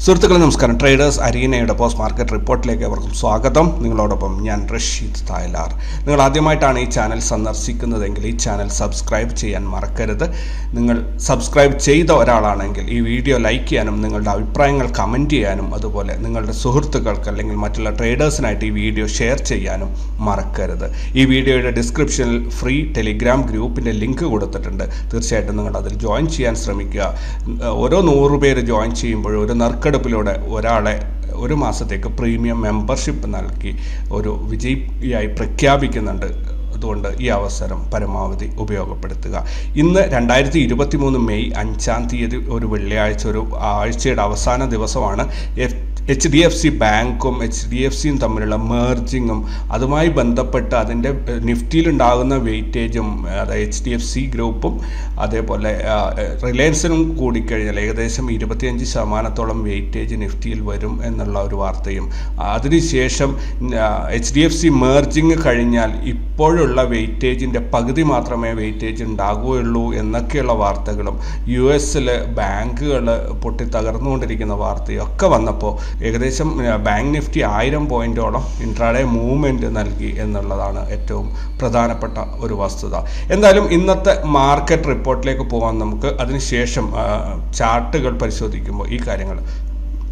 സുഹൃത്തുക്കളെ നമസ്കാരം. Traders അരീനയുടെ post market റിപ്പോർട്ടിലേക്ക് അവർക്കും സ്വാഗതം. നിങ്ങളോടൊപ്പം ഞാൻ റഷീദ് തായ്ലാർ. നിങ്ങൾ ആദ്യമായിട്ടാണ് ഈ ചാനൽ സന്ദർശിക്കുന്നതെങ്കിൽ ഈ ചാനൽ സബ്സ്ക്രൈബ് ചെയ്യാൻ മറക്കരുത്. നിങ്ങൾ സബ്സ്ക്രൈബ് ചെയ്ത ഒരാളാണെങ്കിൽ ഈ വീഡിയോ ലൈക്ക് ചെയ്യാനും നിങ്ങളുടെ അഭിപ്രായങ്ങൾ കമൻറ്റ് ചെയ്യാനും അതുപോലെ നിങ്ങളുടെ സുഹൃത്തുക്കൾക്ക് അല്ലെങ്കിൽ മറ്റുള്ള ട്രേഡേഴ്സിനായിട്ട് ഈ വീഡിയോ ഷെയർ ചെയ്യാനും മറക്കരുത്. ഈ വീഡിയോയുടെ ഡിസ്ക്രിപ്ഷനിൽ ഫ്രീ ടെലിഗ്രാം ഗ്രൂപ്പിൻ്റെ ലിങ്ക് കൊടുത്തിട്ടുണ്ട്. തീർച്ചയായിട്ടും നിങ്ങൾ അതിൽ ജോയിൻ ചെയ്യാൻ ശ്രമിക്കുക. ഓരോ 100 പേര് ജോയിൻ ചെയ്യുമ്പോഴും ഒരു നറുക്കെടുപ്പിലൂടെ ഒരാളെ ഒരു മാസത്തേക്ക് പ്രീമിയം മെമ്പർഷിപ്പ് നൽകി ഒരു വിജയിയായി പ്രഖ്യാപിക്കുന്നുണ്ട്. അതുകൊണ്ട് ഈ അവസരം പരമാവധി ഉപയോഗപ്പെടുത്തുക. ഇന്ന് 2023 മെയ് 5 ഒരു വെള്ളിയാഴ്ച, ഒരു ആഴ്ചയുടെ അവസാന ദിവസമാണ്. HDFC ബാങ്കും HDFCയും തമ്മിലുള്ള മേർജിങ്ങും അതുമായി ബന്ധപ്പെട്ട് അതിൻ്റെ നിഫ്റ്റിയിലുണ്ടാകുന്ന വെയിറ്റേജും, അത് HDFC ഗ്രൂപ്പും അതേപോലെ റിലയൻസിനും കൂടിക്കഴിഞ്ഞാൽ ഏകദേശം 25% വെയിറ്റേജ് നിഫ്റ്റിയിൽ വരും എന്നുള്ള ഒരു വാർത്തയും, അതിനുശേഷം HDFC മേർജിങ് കഴിഞ്ഞാൽ ഇപ്പോഴുള്ള വെയിറ്റേജിൻ്റെ പകുതി മാത്രമേ വെയിറ്റേജ് ഉണ്ടാകുകയുള്ളൂ എന്നൊക്കെയുള്ള വാർത്തകളും, US ബാങ്കുകൾ പൊട്ടിത്തകർന്നുകൊണ്ടിരിക്കുന്ന വാർത്തയൊക്കെ വന്നപ്പോൾ ഏകദേശം ബാങ്ക് നിഫ്റ്റി 1000 പോയിന്റോളം ഇൻട്രാഡേ മൂവ്മെൻറ്റ് നൽകി എന്നുള്ളതാണ് ഏറ്റവും പ്രധാനപ്പെട്ട ഒരു വസ്തുത. എന്തായാലും ഇന്നത്തെ മാർക്കറ്റ് റിപ്പോർട്ടിലേക്ക് പോകാൻ നമുക്ക് അതിനുശേഷം ചാർട്ടുകൾ പരിശോധിക്കുമ്പോൾ ഈ കാര്യങ്ങൾ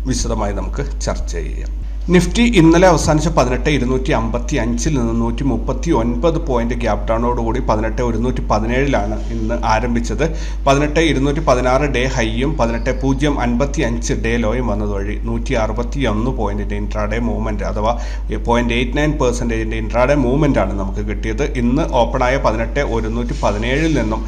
വിശദമായി നമുക്ക് ചർച്ച ചെയ്യാം. നിഫ്റ്റി ഇന്നലെ അവസാനിച്ച 18,255 നിന്ന് 139 പോയിന്റ് ഗ്യാപ് ഡൗണോടുകൂടി 18,117 ഇന്ന് ആരംഭിച്ചത്. 18,216 ഡേ ഹൈയും 18,055 ഡേ ലോയും വന്നതുവഴി 161 പോയിന്റിൻ്റെ ഇൻട്രാഡേ മൂവ്മെൻറ്റ് അഥവാ 0.89% ഇൻട്രാഡേ മൂവ്മെൻറ്റാണ് നമുക്ക് കിട്ടിയത്. ഇന്ന് ഓപ്പണായ 18,117 നിന്നും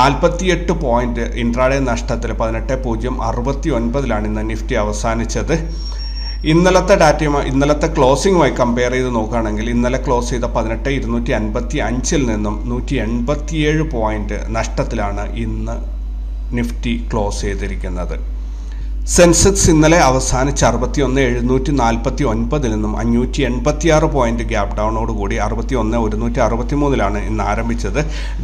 48 പോയിന്റ് ഇൻട്രാഡേ നഷ്ടത്തിൽ 18,069 ഇന്ന് നിഫ്റ്റി അവസാനിച്ചത്. ഇന്നലത്തെ ഡാറ്റയുമായി ഇന്നലത്തെ ക്ലോസിങ്ങുമായി കമ്പയർ ചെയ്ത് നോക്കുകയാണെങ്കിൽ ഇന്നലെ ക്ലോസ് ചെയ്ത 18,255 നിന്നും 187 പോയിന്റ് നഷ്ടത്തിലാണ് ഇന്ന് നിഫ്റ്റി ക്ലോസ് ചെയ്തിരിക്കുന്നത്. സെൻസെക്സ് ഇന്നലെ അവസാനിച്ച് 61,749 നിന്നും 586 പോയിന്റ് ഗ്യാപ് ഡൗണോടുകൂടി 61,163 ഇന്ന് ആരംഭിച്ചത്.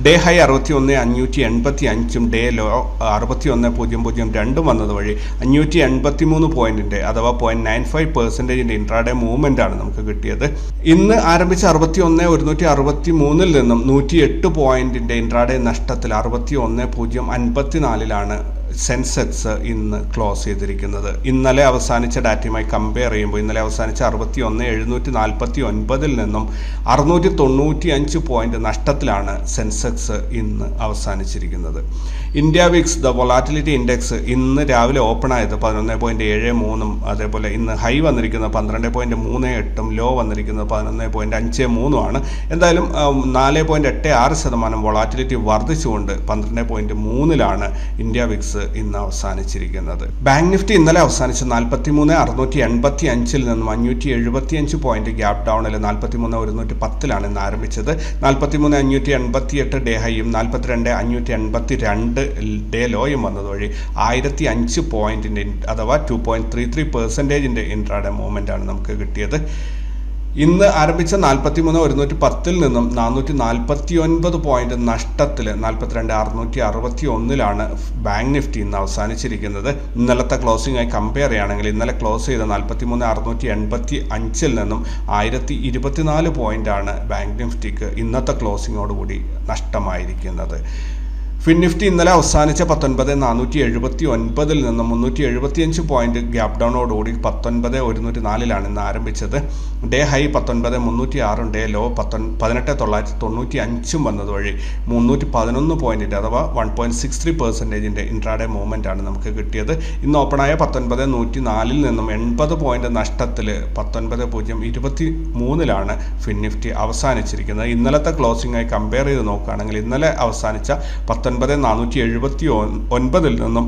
ഡേ ഹൈ 61,585 ഡേ ലോ 61,002 വന്നതുവഴി 583 പോയിന്റിൻ്റെ അഥവാ 0.95% ഇൻട്രാഡേ മൂവ്മെൻ്റ് നമുക്ക് കിട്ടിയത്. ഇന്ന് ആരംഭിച്ച 61,163 നിന്നും 108 പോയിന്റിൻ്റെ ഇൻട്രാഡേ നഷ്ടത്തിൽ 61,054 സെൻസെക്സ് ഇന്ന് ക്ലോസ് ചെയ്തിരിക്കുന്നത്. ഇന്നലെ അവസാനിച്ച ഡാറ്റയുമായി കമ്പയർ ചെയ്യുമ്പോൾ ഇന്നലെ അവസാനിച്ച 61,749 നിന്നും 695 പോയിന്റ് നഷ്ടത്തിലാണ് സെൻസെക്സ് ഇന്ന് അവസാനിച്ചിരിക്കുന്നത്. India VIX the volatility index ഇന്ന് രാവിലെ ഓപ്പൺ ആയത് 11.73 അതേപോലെ ഇന്ന് ഹൈ വന്നിരിക്കുന്നത് 12.38 ലോ വന്നിരിക്കുന്നത് 11.53 എന്തായാലും 4.86% വൊളാറ്റിലിറ്റി വർദ്ധിച്ചുകൊണ്ട് 12.3 ഇന്ത്യ വിക്സ് ഇന്ന് അവസാനിച്ചിരിക്കുന്നത്. ബാങ്ക് നിഫ്റ്റി ഇന്നലെ അവസാനിച്ച് 43,685 നിന്നും 575 പോയിന്റ് ഗ്യാപ് ഡൗണിൽ 43,110 ഇന്ന് ആരംഭിച്ചത്. 43,588 ഡേ ഹൈയും 42,582 ഡേ ലോയും വന്നതുവഴി 1,005 പോയിന്റിൻ്റെ അഥവാ 2.33% ഇൻട്രാഡേ മൂവ്മെൻ്റ് നമുക്ക് കിട്ടിയത്. ഇന്ന് ആരംഭിച്ച 43,110 നിന്നും 449 പോയിന്റ് നഷ്ടത്തിൽ 42,661 ബാങ്ക് നിഫ്റ്റി ഇന്ന് അവസാനിച്ചിരിക്കുന്നത്. ഇന്നലത്തെ ക്ലോസിംഗായി കമ്പയർ ചെയ്യുകയാണെങ്കിൽ ഇന്നലെ ക്ലോസ് ചെയ്ത 43,685 നിന്നും 1,024 പോയിന്റാണ് ബാങ്ക് നിഫ്റ്റിക്ക് ഇന്നത്തെ ക്ലോസിങ്ങോടുകൂടി നഷ്ടമായിരിക്കുന്നത്. ഫിൻ നിഫ്റ്റി ഇന്നലെ അവസാനിച്ച 19,479 നിന്നും 375 പോയിന്റ് ഗ്യാപ് ഡൗണോടുകൂടി 19,104 ഇന്ന് ആരംഭിച്ചത്. ഡേ ഹൈ 19,306 ഡേ ലോ 18,995 വന്നതുവഴി 311 പോയിന്റിൻ്റെ അഥവാ 1.63% ഇൻട്രാഡേ മൂവ്മെൻ്റ് നമുക്ക് കിട്ടിയത്. ഇന്ന് ഓപ്പണായ 19,104 നിന്നും 80 പോയിന്റ് നഷ്ടത്തിൽ 19,023 ഫിൻ നിഫ്റ്റി അവസാനിച്ചിരിക്കുന്നത്. ഇന്നലത്തെ ക്ലോസിംഗായി കമ്പയർ ചെയ്ത് നോക്കുകയാണെങ്കിൽ ഇന്നലെ അവസാനിച്ച 19,479 നിന്നും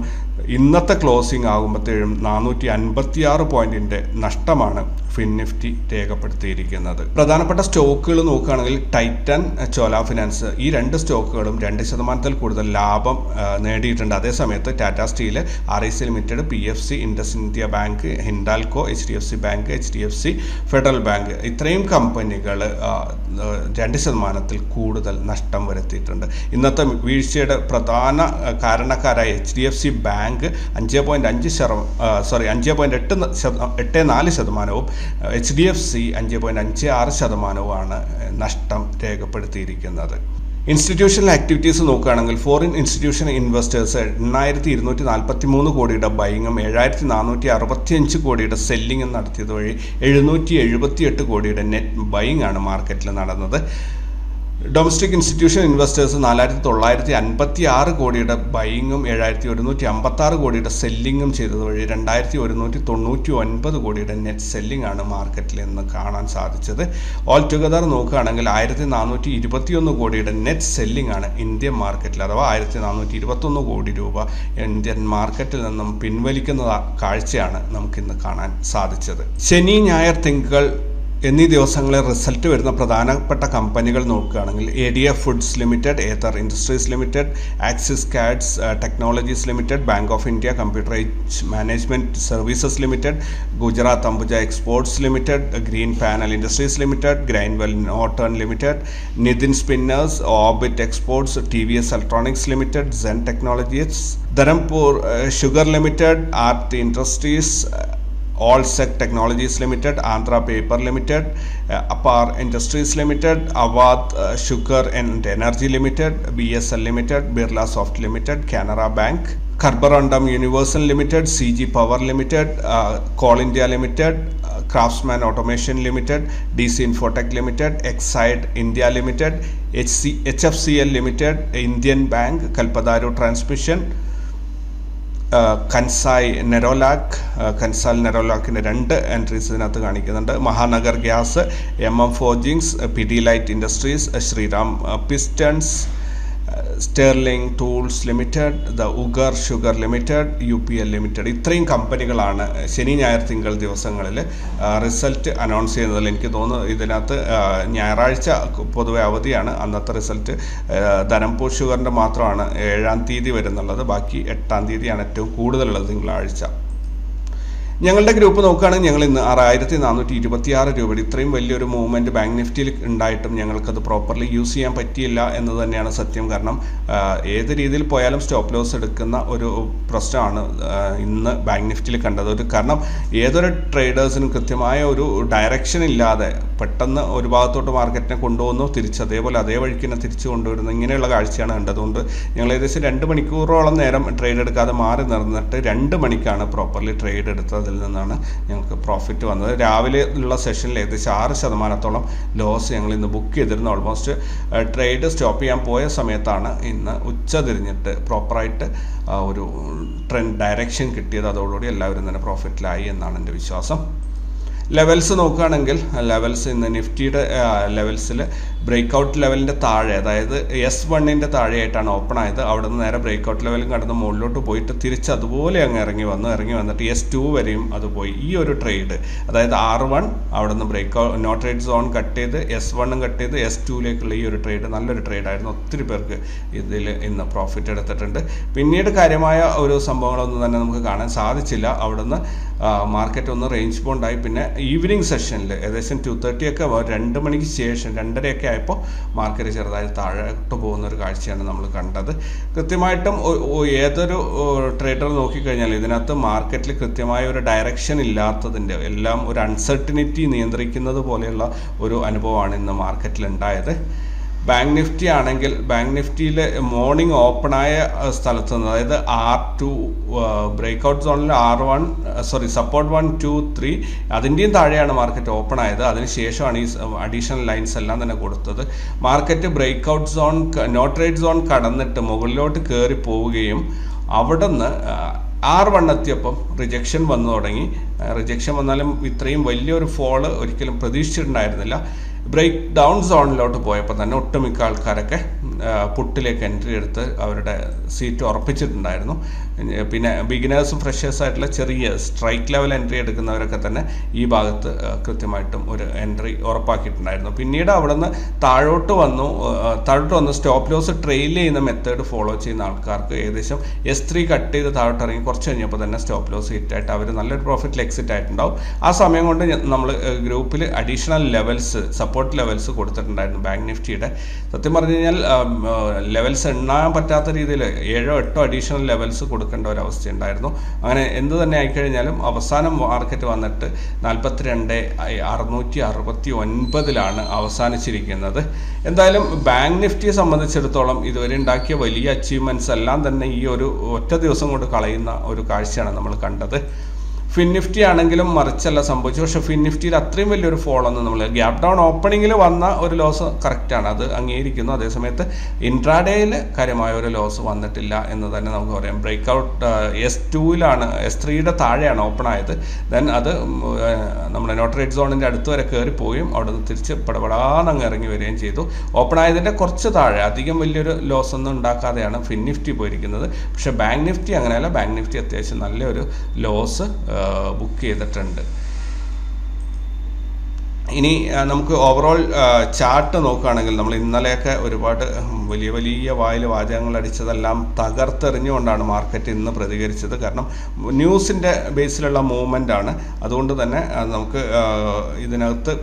ഇന്നത്തെ ക്ലോസിംഗ് ആകുമ്പോഴത്തേഴും 456 പോയിന്റിൻ്റെ നഷ്ടമാണ് ഫിൻ നിഫ്റ്റി രേഖപ്പെടുത്തിയിരിക്കുന്നത്. പ്രധാനപ്പെട്ട സ്റ്റോക്കുകൾ നോക്കുകയാണെങ്കിൽ ടൈറ്റൻ, ചോല ഫിനാൻസ് ഈ 2 സ്റ്റോക്കുകളും 2% കൂടുതൽ ലാഭം നേടിയിട്ടുണ്ട്. അതേസമയത്ത് Tata Steel, RIC limited, PFC, Indus India Bank, Hindalco, HDFC Bank, HDFC Federal Bank ഇത്രയും കമ്പനികൾ 2% കൂടുതൽ നഷ്ടം വരുത്തിയിട്ടുണ്ട്. ഇന്നത്തെ വീഴ്ചയുടെ പ്രധാന കാരണക്കാരായ HDFC ബാങ്ക് ബാങ്ക് 5.84%, HDFC 5.56%മാണ് നഷ്ടം രേഖപ്പെടുത്തിയിരിക്കുന്നത്. ഇൻസ്റ്റിറ്റ്യൂഷണൽ ആക്ടിവിറ്റീസ് നോക്കുകയാണെങ്കിൽ ഫോറിൻ ഇൻസ്റ്റിറ്റ്യൂഷണൽ ഇൻവെസ്റ്റേഴ്സ് 8,243 കോടിയുടെ ബൈങ്ങും 7,465 കോടിയുടെ സെല്ലിങ്ങും നടത്തിയത് വഴി 778 കോടിയുടെ നെറ്റ് ബൈങ് ആണ് മാർക്കറ്റിൽ നടന്നത്. ഡൊമസ്റ്റിക് ഇൻസ്റ്റിറ്റ്യൂഷൻ ഇൻവെസ്റ്റേഴ്സ് 4,956 കോടിയുടെ ബൈങ്ങും 7,156 കോടിയുടെ സെല്ലിങ്ങും ചെയ്തത് വഴി 2,199 കോടിയുടെ നെറ്റ് സെല്ലിംഗ് ആണ് മാർക്കറ്റിൽ ഇന്ന് കാണാൻ സാധിച്ചത്. ഓൾ ടുഗദർ നോക്കുകയാണെങ്കിൽ 1,421 കോടിയുടെ നെറ്റ് സെല്ലിംഗ് ആണ് ഇന്ത്യൻ മാർക്കറ്റിൽ, അഥവാ 1,421 കോടി രൂപ ഇന്ത്യൻ മാർക്കറ്റിൽ നിന്നും പിൻവലിക്കുന്ന കാഴ്ചയാണ് നമുക്കിന്ന് കാണാൻ സാധിച്ചത്. ശനി, ഞായർ, തിങ്കൾ എന്നീ ദിവസങ്ങളിൽ റിസൾട്ട് വരുന്ന പ്രധാനപ്പെട്ട കമ്പനികൾ നോക്കുകയാണെങ്കിൽ ADF foods limited, Ather industries limited, Axis cards technologies limited, bank of India, computer age management services limited, Gujarat Ambuja exports limited, green panel industries limited, Grindwell Norton limited, Nitin spinners, orbit exports, TVS electronics limited, Zen technologies, Dharampur sugar limited, art industries, Allsec Technologies Limited, Andhra Paper Limited, Apar Industries Limited, Awadh Sugar and Energy Limited, BSL Limited, Birla Soft Limited, Canara Bank, Carborundum Universal Limited, CG Power Limited, Coal India Limited, Craftsman Automation Limited, DC Infotech Limited, Exide India Limited, HFCL Limited, Indian Bank, Kalpadaru Transmission, Kansai Nerolac, Kansai നെറോലാക്കിൻ്റെ 2 entries ഇതിനകത്ത് കാണിക്കുന്നുണ്ട്. Mahanagar gas, MM forgings, Pidilite industries, Shriram pistons, Sterling tools limited, the Ugar sugar limited, UPL limited. ഇത്രയും കമ്പനികളാണ് ശനി, ഞായർ, തിങ്കൾ ദിവസങ്ങളിൽ result announce ചെയ്യുന്നതിൽ. എനിക്ക് തോന്നുന്നു ഇതിനകത്ത് ഞായറാഴ്ച പൊതുവെ അവധിയാണ്. അന്നത്തെ റിസൾട്ട് ധരംപൂർ ഷുഗറിൻ്റെ മാത്രമാണ് 7-ാം തീയതി വരുന്നുള്ളത്. ബാക്കി 8-ാം തീയതിയാണ് ഏറ്റവും കൂടുതലുള്ളത്, തിങ്കളാഴ്ച. ഞങ്ങളുടെ ഗ്രൂപ്പ് നോക്കുകയാണെങ്കിൽ ഞങ്ങൾ ഇന്ന് 6,426 രൂപയുടെ ഇത്രയും വലിയൊരു മൂവ്മെൻറ്റ് ബാങ്ക് നിഫ്റ്റിയിൽ ഉണ്ടായിട്ടും ഞങ്ങൾക്കത് പ്രോപ്പർലി യൂസ് ചെയ്യാൻ പറ്റിയില്ല എന്ന് തന്നെയാണ് സത്യം. കാരണം ഏത് രീതിയിൽ പോയാലും സ്റ്റോപ്പ് ലോസ് എടുക്കുന്ന ഒരു പ്രശ്നമാണ് ഇന്ന് ബാങ്ക് നിഫ്റ്റിയിൽ കണ്ടത്. കാരണം ഏതൊരു ട്രേഡേഴ്സിനും കൃത്യമായ ഒരു ഡയറക്ഷൻ ഇല്ലാതെ പെട്ടെന്ന് ഒരു ഭാഗത്തോട്ട് മാർക്കറ്റിനെ കൊണ്ടുപോകുന്നു, തിരിച്ച് അതേപോലെ അതേ വഴിക്ക് തന്നെ തിരിച്ചു കൊണ്ടുവരുന്നു, ഇങ്ങനെയുള്ള കാഴ്ചയാണ് കണ്ടതുകൊണ്ട് ഞങ്ങൾ ഏകദേശം 2 മണിക്കൂറോളം നേരം ട്രേഡ് എടുക്കാതെ മാറി നിർന്നിട്ട് 2 മണിക്കാണ് പ്രോപ്പർലി ട്രേഡ് എടുത്തത്. അതിൽ നിന്നാണ് ഞങ്ങൾക്ക് പ്രോഫിറ്റ് വന്നത്. രാവിലെ ഉള്ള സെഷനിൽ ഏകദേശം 6% ലോസ് ഞങ്ങൾ ഇന്ന് ബുക്ക് ചെയ്തിരുന്നു. ഓൾമോസ്റ്റ് ട്രേഡ് സ്റ്റോപ്പ് ചെയ്യാൻ പോയ സമയത്താണ് ഇന്ന് ഉച്ച തിരിഞ്ഞിട്ട് പ്രോപ്പറായിട്ട് ഒരു ട്രെൻഡ് ഡയറക്ഷൻ കിട്ടിയത്. അതോടുകൂടി എല്ലാവരും തന്നെ പ്രോഫിറ്റിലായി എന്നാണ് എൻ്റെ വിശ്വാസം. ലെവൽസ് നോക്കുകയാണെങ്കിൽ ലെവൽസ് ഇന്ന് നിഫ്റ്റിയുടെ ലെവൽസിൽ ബ്രേക്ക്ഔട്ട് ലെവലിൻ്റെ താഴെ, അതായത് S1ൻ്റെ താഴെയായിട്ടാണ് ഓപ്പൺ ആയത്. അവിടെ നിന്ന് നേരെ ബ്രേക്ക്ഔട്ട് ലെവലും കടന്ന് മുകളിലോട്ട് പോയിട്ട് തിരിച്ച് അതുപോലെ അങ്ങ് ഇറങ്ങി വന്നിട്ട് S2 വരെയും അത് പോയി. ഈ ഒരു ട്രേഡ്, അതായത് R1 അവിടെ നിന്ന് നോ ട്രേഡ് സോൺ കട്ട് ചെയ്ത് S1 കട്ട് ചെയ്ത് S2ലേക്കുള്ള ഈ ഒരു ട്രേഡ് നല്ലൊരു ട്രേഡായിരുന്നു. ഒത്തിരി പേർക്ക് ഇതിൽ ഇന്ന് പ്രോഫിറ്റ് എടുത്തിട്ടുണ്ട്. പിന്നീട് കാര്യമായ ഒരു സംഭവങ്ങളൊന്നും തന്നെ നമുക്ക് കാണാൻ സാധിച്ചില്ല. അവിടെ നിന്ന് മാർക്കറ്റ് ഒന്ന് റേഞ്ച് ബോണ്ടായി. പിന്നെ ഈവനിങ് സെഷനിൽ ഏകദേശം 2:30 ഒക്കെ 2 മണിക്ക് ശേഷം 2:30 ആയപ്പോൾ മാർക്കറ്റ് ചെറുതായി താഴോട്ട് പോകുന്ന ഒരു കാഴ്ചയാണ് നമ്മൾ കണ്ടത്. കൃത്യമായിട്ടും ഏതൊരു ട്രേഡർ നോക്കിക്കഴിഞ്ഞാൽ ഇതിനകത്ത് മാർക്കറ്റിൽ കൃത്യമായ ഒരു ഡയറക്ഷൻ ഇല്ലാത്തതിൻ്റെ എല്ലാം ഒരു അൺസർട്ടിനിറ്റി നിയന്ത്രിക്കുന്നത് പോലെയുള്ള ഒരു അനുഭവമാണ് ഇന്ന് മാർക്കറ്റിൽ ഉണ്ടായത്. ബാങ്ക് നിഫ്റ്റി ആണെങ്കിൽ ബാങ്ക് നിഫ്റ്റിയിൽ മോർണിംഗ് ഓപ്പണായ സ്ഥലത്ത് നിന്ന്, അതായത് R2 ബ്രേക്ക്ഔട്ട് സോണിൽ സപ്പോർട്ട് 1, 2, 3 അതിൻ്റെയും താഴെയാണ് മാർക്കറ്റ് ഓപ്പൺ ആയത്. അതിനുശേഷമാണ് ഈ അഡീഷണൽ ലൈൻസ് എല്ലാം തന്നെ കൊടുത്തത്. Market breakout zone, no trade zone കടന്നിട്ട് മുകളിലോട്ട് കയറി പോവുകയും അവിടെ നിന്ന് R1 എത്തിയപ്പം റിജക്ഷൻ വന്നു തുടങ്ങി. റിജക്ഷൻ വന്നാലും ഇത്രയും വലിയൊരു ഫോള് ഒരിക്കലും പ്രതീക്ഷിച്ചിട്ടുണ്ടായിരുന്നില്ല. ബ്രേക്ക് ഡൗൺ സോണിലോട്ട് പോയപ്പോൾ തന്നെ ഒട്ടുമിക്ക ആൾക്കാരൊക്കെ പുട്ടിലേക്ക് എൻട്രി എടുത്ത് അവരുടെ സീറ്റ് ഉറപ്പിച്ചിട്ടുണ്ടായിരുന്നു. പിന്നെ ബിഗിനേഴ്സും ഫ്രഷേഴ്സായിട്ടുള്ള ചെറിയ സ്ട്രൈക്ക് ലെവൽ എൻട്രി എടുക്കുന്നവരൊക്കെ തന്നെ ഈ ഭാഗത്ത് കൃത്യമായിട്ടും ഒരു എൻട്രി ഉറപ്പാക്കിയിട്ടുണ്ടായിരുന്നു. പിന്നീട് അവിടെ നിന്ന് താഴോട്ട് വന്നു സ്റ്റോപ്പ് ലോസ് ട്രെയിൽ ചെയ്യുന്ന മെത്തേഡ് ഫോളോ ചെയ്യുന്ന ആൾക്കാർക്ക് ഏകദേശം S3 കട്ട് ചെയ്ത് താഴോട്ട് ഇറങ്ങി കുറച്ച് കഴിഞ്ഞപ്പോൾ തന്നെ സ്റ്റോപ്പ് ലോസ് ഹിറ്റായിട്ട് അവർ നല്ലൊരു പ്രോഫിറ്റിൽ എക്സിറ്റ് ആയിട്ടുണ്ടാവും. ആ സമയം കൊണ്ട് നമ്മൾ ഗ്രൂപ്പിൽ അഡീഷണൽ ലെവൽസ്, സപ്പോർട്ട് ലെവൽസ് കൊടുത്തിട്ടുണ്ടായിരുന്നു ബാങ്ക് നിഫ്റ്റിയുടെ. സത്യം പറഞ്ഞു കഴിഞ്ഞാൽ ലെവൽസ് എണ്ണാൻ പറ്റാത്ത രീതിയിൽ 7-8 അഡീഷണൽ ലെവൽസ് കൊടുക്കേണ്ട ഒരവസ്ഥയുണ്ടായിരുന്നു. അങ്ങനെ എന്ത് തന്നെ ആയിക്കഴിഞ്ഞാലും അവസാനം മാർക്കറ്റ് വന്നിട്ട് 42,669 അവസാനിച്ചിരിക്കുന്നത്. എന്തായാലും ബാങ്ക് നിഫ്റ്റിയെ സംബന്ധിച്ചിടത്തോളം ഇതുവരെ ഉണ്ടാക്കിയ വലിയ അച്ചീവ്മെൻറ്റ്സ് എല്ലാം തന്നെ ഈ ഒരു ഒറ്റ ദിവസം കൊണ്ട് കളയുന്ന ഒരു കാഴ്ചയാണ് നമ്മൾ കണ്ടത്. ഫിൻ നിഫ്റ്റി ആണെങ്കിലും മറിച്ചല്ല സംഭവിച്ചു. പക്ഷേ ഫിൻ നിഫ്റ്റിയിൽ അത്രയും വലിയൊരു ഫോളൊന്നും നമ്മൾ ഗ്യാപ് ഡൗൺ ഓപ്പണിങ്ങിൽ വന്ന ഒരു ലോസ് കറക്റ്റാണ്, അത് അംഗീകരിക്കുന്നു. അതേസമയത്ത് ഇൻട്രാഡേയിൽ കാര്യമായ ഒരു ലോസ് വന്നിട്ടില്ല എന്ന് തന്നെ നമുക്ക് പറയാം. ബ്രേക്ക്ഔട്ട് S2ലാണ്, S3യുടെ താഴെയാണ് ഓപ്പൺ ആയത്. ദെൻ അത് നമ്മുടെ നോട്ട് റേറ്റ് സോണിൻ്റെ അടുത്ത് വരെ കയറി പോവുകയും അവിടെ നിന്ന് തിരിച്ച് പടപടാന്നങ്ങ് ഇറങ്ങി വരികയും ചെയ്തു. ഓപ്പൺ ആയതിൻ്റെ കുറച്ച് താഴെ, അധികം വലിയൊരു ലോസ് ഒന്നും ഉണ്ടാക്കാതെയാണ് ഫിൻ നിഫ്റ്റി പോയിരിക്കുന്നത്. പക്ഷേ ബാങ്ക് നിഫ്റ്റി അങ്ങനെയല്ല. ബാങ്ക് നിഫ്റ്റി അത്യാവശ്യം നല്ലൊരു ലോസ് ബുക്ക് ചെയ്തിട്ടുണ്ട്. ഇനി നമുക്ക് ഓവറോൾ ചാർട്ട് നോക്കുകയാണെങ്കിൽ നമ്മൾ ഇന്നലെയൊക്കെ ഒരുപാട് വലിയ വാചകങ്ങൾ അടിച്ചതെല്ലാം തകർത്തെറിഞ്ഞുകൊണ്ടാണ് മാർക്കറ്റ് ഇന്ന് പ്രതികരിച്ചത്. കാരണം ന്യൂസിൻ്റെ ബേസിലുള്ള മൂവ്മെൻ്റ് ആണ്. അതുകൊണ്ട് തന്നെ നമുക്ക് ഇതിനകത്ത്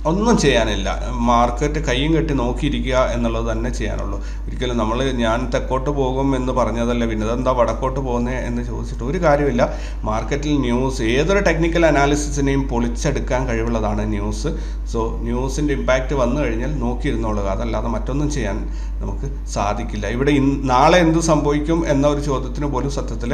ഒന്നും ചെയ്യാനില്ല. മാർക്കറ്റ് കയ്യും കെട്ടി നോക്കിയിരിക്കുക എന്നുള്ളത് തന്നെ ചെയ്യാനുള്ളൂ. ഒരിക്കലും ഞാൻ തെക്കോട്ട് പോകും എന്ന് പറഞ്ഞതല്ല, പിന്നെ അതെന്താ വടക്കോട്ട് പോകുന്നത് എന്ന് ചോദിച്ചിട്ട് ഒരു കാര്യമില്ല. മാർക്കറ്റിൽ ന്യൂസ് ഏതൊരു ടെക്നിക്കൽ അനാലിസിസിനെയും പൊളിച്ചെടുക്കാൻ കഴിവുള്ളതാണ് ന്യൂസ്. സോ ന്യൂസിൻ്റെ ഇമ്പാക്റ്റ് വന്നു കഴിഞ്ഞാൽ നോക്കിയിരുന്നുള്ളൂ, അതല്ലാതെ മറ്റൊന്നും ചെയ്യാൻ നമുക്ക് സാധിക്കില്ല. ഇവിടെ നാളെ എന്ത് സംഭവിക്കും എന്ന ഒരു ചോദ്യത്തിന് പോലും സത്യത്തിൽ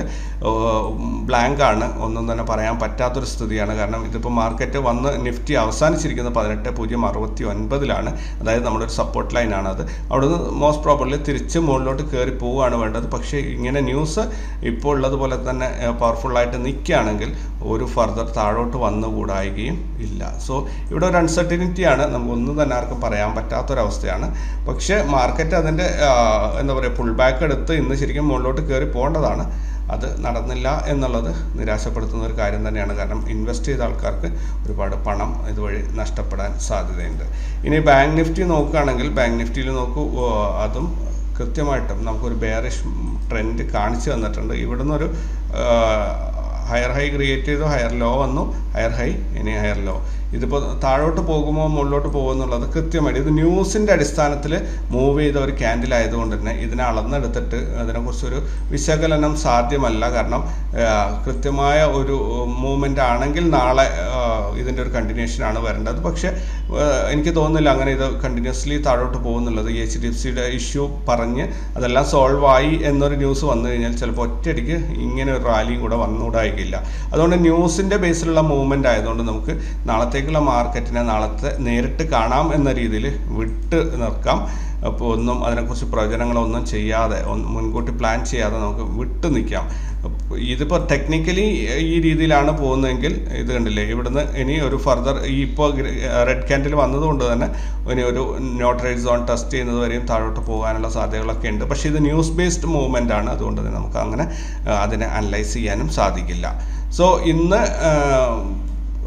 ബ്ലാങ്കാണ്, ഒന്നും തന്നെ പറയാൻ പറ്റാത്തൊരു സ്ഥിതിയാണ്. കാരണം ഇതിപ്പോൾ മാർക്കറ്റ് വന്ന് നിഫ്റ്റി അവസാനിച്ചിരിക്കുന്നത് 18,069 അതായത് നമ്മുടെ ഒരു സപ്പോർട്ട് ലൈനാണ് അത്. അവിടുന്ന് മോസ്റ്റ് പ്രോബബ്ലി തിരിച്ച് മുകളിലോട്ട് കയറി പോവുകയാണ് വേണ്ടത്. പക്ഷേ ഇങ്ങനെ ന്യൂസ് ഇപ്പോൾ ഉള്ളതുപോലെ തന്നെ പവർഫുള്ളായിട്ട് നിൽക്കുകയാണെങ്കിൽ ഒരു ഫർദർ താഴോട്ട് വന്നുകൂടായികയും ഇല്ല. സോ ഇവിടെ ഒരു അൺസർട്ടിനിറ്റിയാണ്, നമുക്കൊന്നും തന്നെ ആർക്കും പറയാൻ പറ്റാത്തൊരവസ്ഥയാണ്. പക്ഷേ മാർക്കറ്റ് അതിൻ്റെ എന്താ പറയുക പുൾ ബാക്ക് എടുത്ത് ഇന്ന് ശരിക്കും മുകളിലോട്ട് കയറി പോകേണ്ടതാണ്. അത് നടന്നില്ല എന്നുള്ളത് നിരാശപ്പെടുത്തുന്ന ഒരു കാര്യം തന്നെയാണ്. കാരണം ഇൻവെസ്റ്റ് ചെയ്ത ആൾക്കാർക്ക് ഒരുപാട് പണം ഇതുവഴി നഷ്ടപ്പെടാൻ സാധ്യതയുണ്ട്. ഇനി ബാങ്ക് നിഫ്റ്റി നോക്കുകയാണെങ്കിൽ ബാങ്ക് നിഫ്റ്റിയിൽ നോക്കൂ, അതും കൃത്യമായിട്ടും നമുക്കൊരു ബെയറിഷ് ട്രെൻഡ് കാണിച്ചു തന്നിട്ടുണ്ട്. ഇവിടുന്ന് ഒരു ഹയർ ഹൈ ക്രിയേറ്റ് ചെയ്തു, ഹയർ ലോ വന്നു, ഹയർ ഹൈ, ഇനി ഹയർ ലോ. ഇതിപ്പോൾ താഴോട്ട് പോകുമോ മുകളിലോട്ട് പോകുമോ എന്നുള്ളത് കൃത്യമായിട്ട് ഇത് ന്യൂസിൻ്റെ അടിസ്ഥാനത്തിൽ മൂവ് ചെയ്ത ഒരു ക്യാൻഡിൽ ആയതുകൊണ്ട് തന്നെ ഇതിനെ അളന്നെടുത്തിട്ട് അതിനെക്കുറിച്ചൊരു വിശകലനം സാധ്യമല്ല. കാരണം കൃത്യമായ ഒരു മൂവ്മെൻ്റ് ആണെങ്കിൽ നാളെ ഇതിൻ്റെ ഒരു കണ്ടിന്യൂഷനാണ് വരേണ്ടത്. പക്ഷേ എനിക്ക് തോന്നുന്നില്ല അങ്ങനെ ഇത് കണ്ടിന്യൂസ്ലി താഴോട്ട് പോകുന്നുള്ളത്. HDFCയുടെ ഇഷ്യൂ പറഞ്ഞ് അതെല്ലാം സോൾവ് ആയി എന്നൊരു ന്യൂസ് വന്നു കഴിഞ്ഞാൽ ചിലപ്പോൾ ഒറ്റയടിക്ക് ഇങ്ങനെ ഒരു റാലിയും കൂടെ വന്നുകൂടായിക്കില്ല. അതുകൊണ്ട് ന്യൂസിൻ്റെ ബേസിലുള്ള മൂവ്മെൻ്റ് ആയതുകൊണ്ട് നമുക്ക് നാളത്തേക്കുള്ള മാർക്കറ്റിനെ നാളത്തെ നേരിട്ട് കാണാം എന്ന രീതിയിൽ വിട്ട് നിൽക്കാം. അപ്പോൾ ഒന്നും അതിനെക്കുറിച്ച് പ്രവചനങ്ങളൊന്നും ചെയ്യാതെ, മുൻകൂട്ടി പ്ലാൻ ചെയ്യാതെ നമുക്ക് വിട്ട് നിൽക്കാം. ഇതിപ്പോൾ ടെക്നിക്കലി ഈ രീതിയിലാണ് പോകുന്നതെങ്കിൽ ഇത് കണ്ടില്ലേ, ഇവിടുന്ന് ഇനി ഒരു ഫർദർ ഇപ്പോൾ റെഡ് ക്യാൻഡിൽ വന്നതുകൊണ്ട് തന്നെ ഇനി ഒരു നോട്ട് റേറ്റ് സോൺ ടെസ്റ്റ് ചെയ്യുന്നത് വരെയും താഴോട്ട് പോകാനുള്ള സാധ്യതകളൊക്കെ ഉണ്ട്. പക്ഷേ ഇത് ന്യൂസ് ബേസ്ഡ് മൂവ്മെൻ്റ് ആണ്, അതുകൊണ്ട് തന്നെ നമുക്ക് അങ്ങനെ അതിനെ അനലൈസ് ചെയ്യാനും സാധിക്കില്ല. സോ ഇന്ന്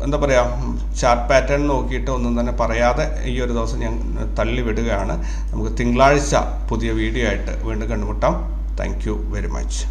എന്താ പറയുക, ചാർട്ട് പാറ്റേൺ നോക്കിയിട്ട് ഒന്നും തന്നെ പറയാതെ ഈ ഒരു ദിവസം ഞാൻ തള്ളി വിടുകയാണ്. നമുക്ക് തിങ്കളാഴ്ച പുതിയ വീഡിയോ ആയിട്ട് വീണ്ടും കണ്ടുമുട്ടാം. Thank you very much.